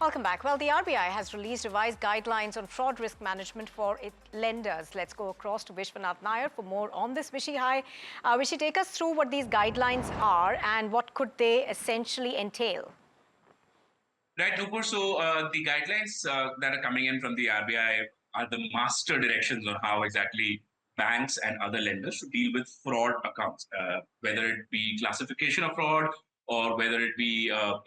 Welcome back. Well, the RBI has released revised guidelines on fraud risk management for its lenders. Let's go across to Vishwanath Nair for more on this. Vishy, hi. Vishy, take us through what these guidelines are and what could they essentially entail? Right, Nupur. So the guidelines that are coming in from the RBI are the master directions on how exactly banks and other lenders should deal with fraud accounts, whether it be classification of fraud or whether it be uh,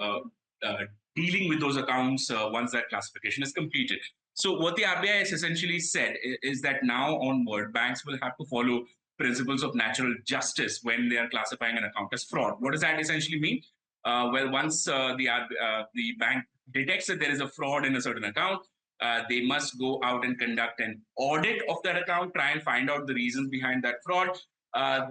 dealing with those accounts once that classification is completed. So what the RBI has essentially said is that now onward, banks will have to follow principles of natural justice when they are classifying an account as fraud. What does that essentially mean? Well, once the bank detects that there is a fraud in a certain account, they must go out and conduct an audit of that account, try and find out the reasons behind that fraud,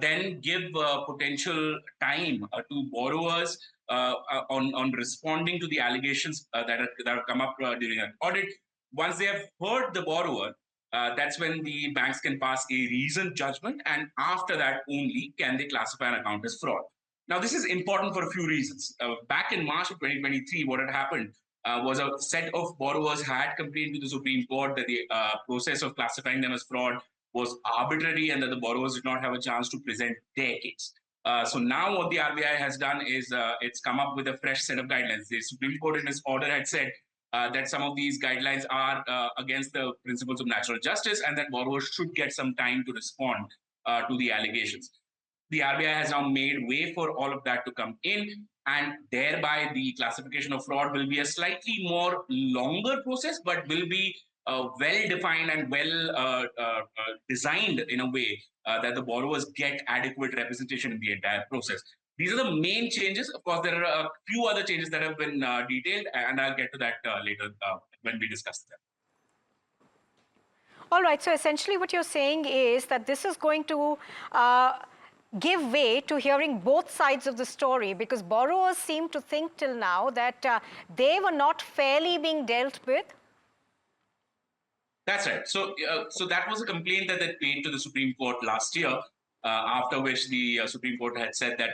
then give potential time to borrowers on responding to the allegations that have come up during an audit. Once they have heard the borrower, that's when the banks can pass a reasoned judgment, and after that only can they classify an account as fraud. Now, this is important for a few reasons. Back in March of 2023, what had happened was a set of borrowers had complained to the Supreme Court that the process of classifying them as fraud was arbitrary and that the borrowers did not have a chance to present their case. So now what the RBI has done is it's come up with a fresh set of guidelines. The Supreme Court in its order had said that some of these guidelines are against the principles of natural justice and that borrowers should get some time to respond to the allegations. The RBI has now made way for all of that to come in, and thereby the classification of fraud will be a slightly more longer process, but will be well defined and well designed in a way that the borrowers get adequate representation in the entire process. These are the main changes. Of course, there are a few other changes that have been detailed, and I'll get to that later when we discuss them. All right. So essentially what you're saying is that this is going to give way to hearing both sides of the story, because borrowers seem to think till now that they were not fairly being dealt with. That's right. So that was a complaint that they made to the Supreme Court last year, after which the Supreme Court had said that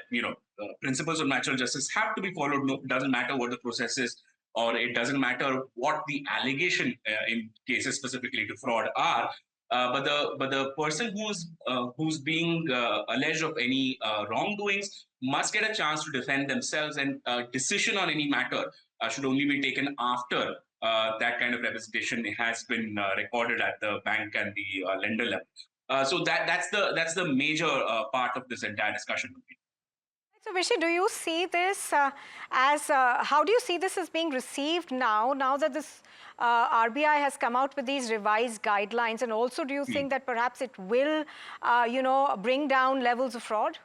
principles of natural justice have to be followed. No, it doesn't matter what the process is, or it doesn't matter what the allegation in cases specifically to fraud are. But the person who's being alleged of any wrongdoings must get a chance to defend themselves, and decision on any matter should only be taken after that kind of representation has been recorded at the bank and the lender level. So that's the major part of this entire discussion. So Vishy, do you see this how do you see this as being received now that this RBI has come out with these revised guidelines, and also do you think that perhaps it will, bring down levels of fraud?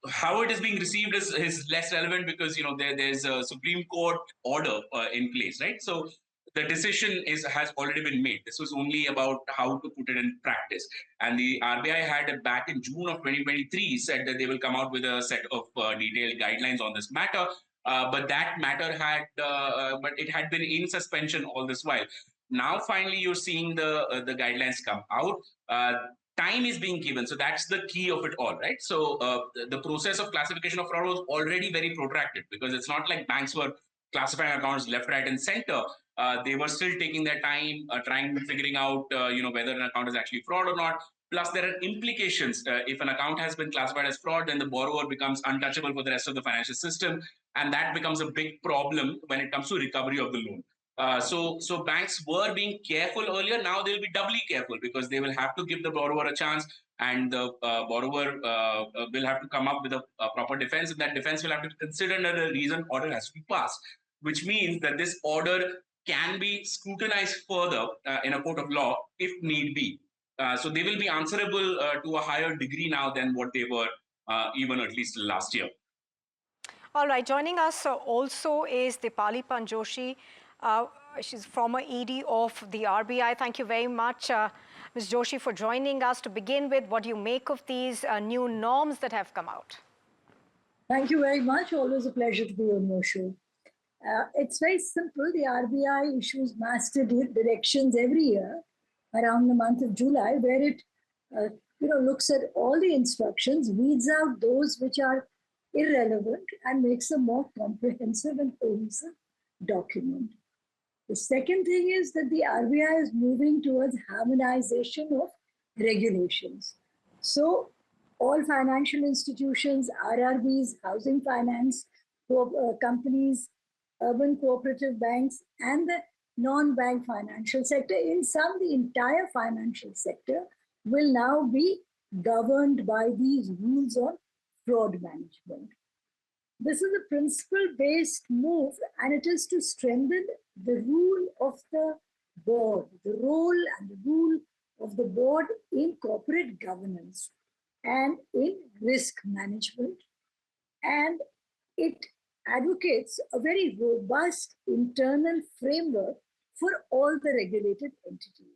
How it is being received is less relevant, because there's a Supreme Court order in place, right? So the decision has already been made. This was only about how to put it in practice. And the RBI had back in June of 2023 said that they will come out with a set of detailed guidelines on this matter. But that matter but it had been in suspension all this while. Now finally you're seeing the guidelines come out. Time is being given. So that's the key of it all, right? So the process of classification of fraud was already very protracted, because it's not like banks were classifying accounts left, right, and center. They were still taking their time, figuring out, whether an account is actually fraud or not. Plus, there are implications. If an account has been classified as fraud, then the borrower becomes untouchable for the rest of the financial system, and that becomes a big problem when it comes to recovery of the loan. So banks were being careful earlier. Now they'll be doubly careful, because they will have to give the borrower a chance, and the borrower will have to come up with a proper defense, and that defense will have to be considered under a reasoned order has to be passed, which means that this order can be scrutinized further in a court of law if need be. So they will be answerable to a higher degree now than what they were even at least last year. All right, joining us also is Deepali Pant Joshi. She's former ED of the RBI. Thank you very much, Ms. Joshi, for joining us. To begin with, what do you make of these new norms that have come out? Thank you very much. Always a pleasure to be on your show. It's very simple. The RBI issues master directions every year around the month of July, where it looks at all the instructions, weeds out those which are irrelevant and makes a more comprehensive and cohesive document. The second thing is that the RBI is moving towards harmonization of regulations. So, all financial institutions, RRBs, housing finance companies, urban cooperative banks, and the non-bank financial sector, in sum, the entire financial sector will now be governed by these rules on fraud management. This is a principle-based move, and it is to strengthen the rule of the board, the role and the rule of the board in corporate governance and in risk management. And it advocates a very robust internal framework for all the regulated entities.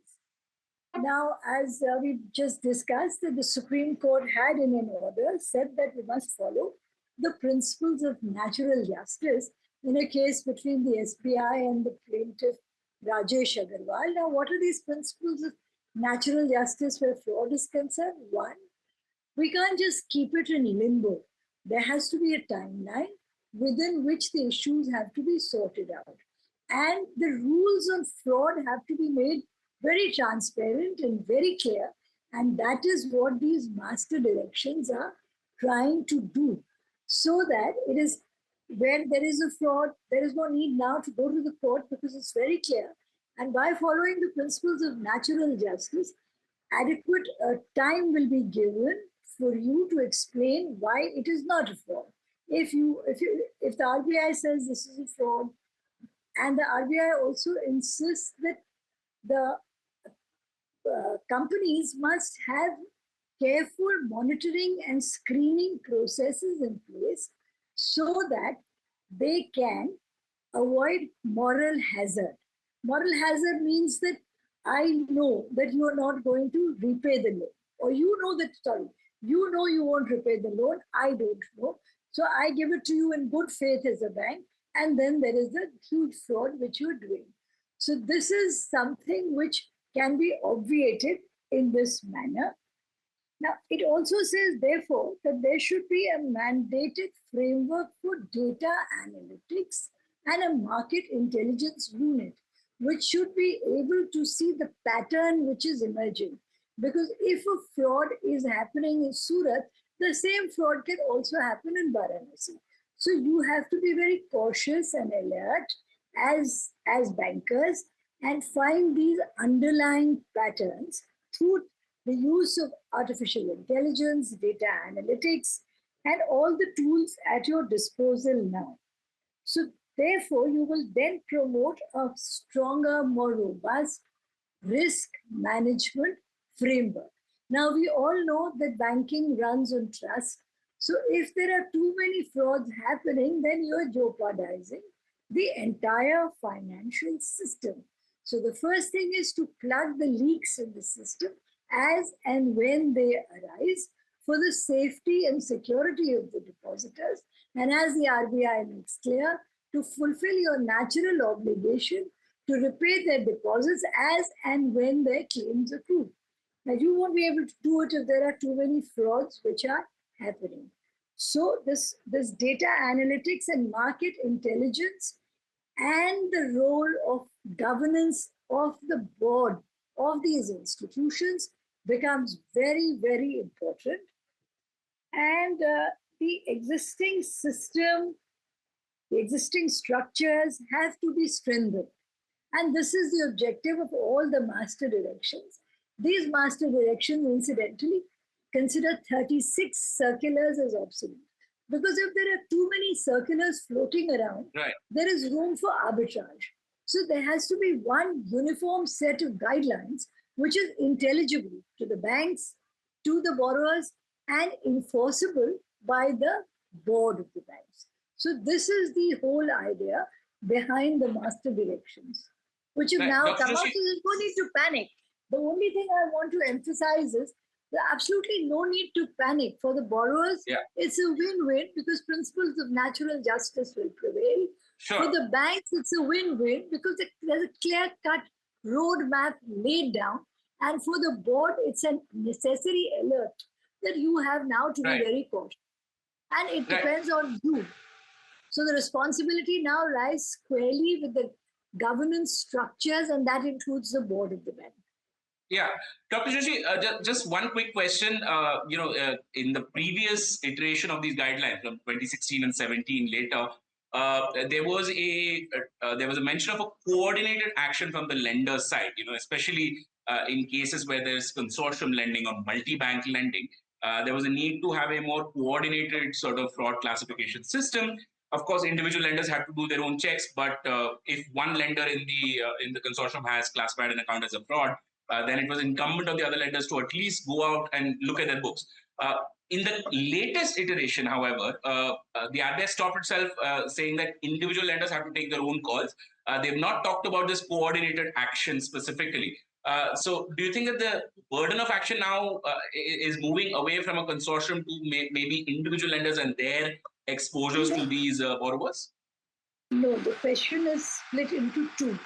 Now, as we just discussed, that the Supreme Court had in an order said that we must follow the principles of natural justice in a case between the SBI and the plaintiff Rajesh Agarwal. Now, what are these principles of natural justice where fraud is concerned? One, we can't just keep it in limbo. There has to be a timeline within which the issues have to be sorted out. And the rules on fraud have to be made very transparent and very clear. And that is what these master directions are trying to do. So that it is where there is a fraud, there is no need now to go to the court because it's very clear. And by following the principles of natural justice, adequate time will be given for you to explain why it is not a fraud. If the RBI says this is a fraud, and the RBI also insists that the companies must have careful monitoring and screening processes in place so that they can avoid moral hazard. Moral hazard means that I know that you are not going to repay the loan, or you know you won't repay the loan, I don't know. So I give it to you in good faith as a bank, and then there is a huge fraud which you're doing. So this is something which can be obviated in this manner. Now, it also says, therefore, that there should be a mandated framework for data analytics and a market intelligence unit, which should be able to see the pattern which is emerging. Because if a fraud is happening in Surat, the same fraud can also happen in Varanasi. So you have to be very cautious and alert as bankers and find these underlying patterns through the use of artificial intelligence, data analytics, and all the tools at your disposal now. So therefore, you will then promote a stronger, more robust risk management framework. Now, we all know that banking runs on trust. So if there are too many frauds happening, then you're jeopardizing the entire financial system. So the first thing is to plug the leaks in the system as and when they arise for the safety and security of the depositors. And as the RBI makes clear, to fulfill your natural obligation to repay their deposits as and when their claims accrue. Now, you won't be able to do it if there are too many frauds which are happening. So this data analytics and market intelligence and the role of governance of the board of these institutions becomes very, very important. And the existing system, the existing structures have to be strengthened. And this is the objective of all the master directions. These master directions, incidentally, consider 36 circulars as obsolete. Because if there are too many circulars floating around, Right. there is room for arbitrage. So there has to be one uniform set of guidelines which is intelligible to the banks, to the borrowers, and enforceable by the board of the banks. So this is the whole idea behind the master directions, which have Right. now Dr. come out. Joshi. So there's no need to panic. The only thing I want to emphasize is there's absolutely no need to panic. For the borrowers, Yeah. it's a win-win because principles of natural justice will prevail. Sure. For the banks, it's a win-win because there's a clear-cut roadmap laid down. And for the board, it's a necessary alert that you have now to Right. be very cautious. And it Right. depends on you. So the responsibility now lies squarely with the governance structures, and that includes the board of the bank. Yeah, Dr. Joshi, just one quick question. In the previous iteration of these guidelines from 2016 and 17, later, there was a mention of a coordinated action from the lender side. Especially in cases where there's consortium lending or multi-bank lending, there was a need to have a more coordinated sort of fraud classification system. Of course, individual lenders have to do their own checks, but if one lender in the consortium has classified an account as a fraud, then it was incumbent on the other lenders to at least go out and look at their books. In the latest iteration, however, the RBI stopped itself saying that individual lenders have to take their own calls. They've not talked about this coordinated action specifically. So, do you think that the burden of action now is moving away from a consortium to maybe individual lenders and their exposures to these borrowers? No, the question is split into two.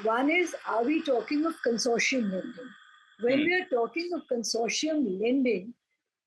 One is, are we talking of consortium lending? When we are talking of consortium lending,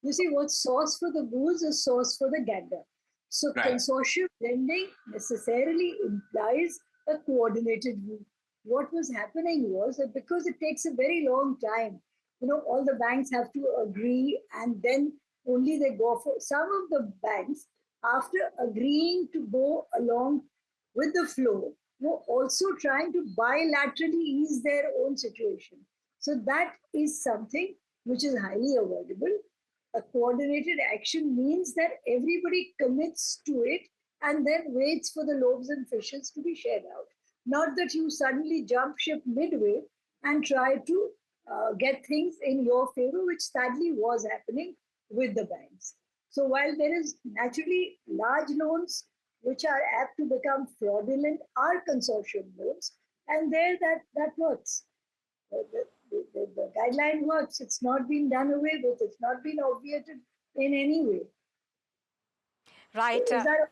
you see, what's sauce for the goose is sauce for the gander. So Right. consortium lending necessarily implies a coordinated view. What was happening was that because it takes a very long time, all the banks have to agree, and then only they go for some of the banks, after agreeing to go along with the flow, were also trying to bilaterally ease their own situation. So that is something which is highly avoidable. A coordinated action means that everybody commits to it and then waits for the loaves and fishes to be shared out. Not that you suddenly jump ship midway and try to get things in your favor, which sadly was happening with the banks. So while there is naturally large loans which are apt to become fraudulent, are consortium loans, and there that works. The guideline works. It's not been done away with. It's not been obviated in any way. Right. So is that?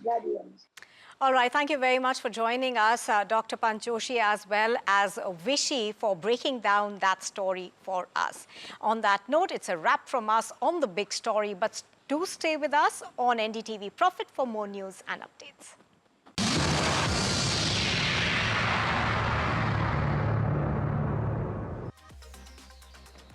Glad you understand. All right, thank you very much for joining us, Dr. Pant Joshi, as well as Vishy, for breaking down that story for us. On that note, it's a wrap from us on the big story, but do stay with us on NDTV Profit for more news and updates.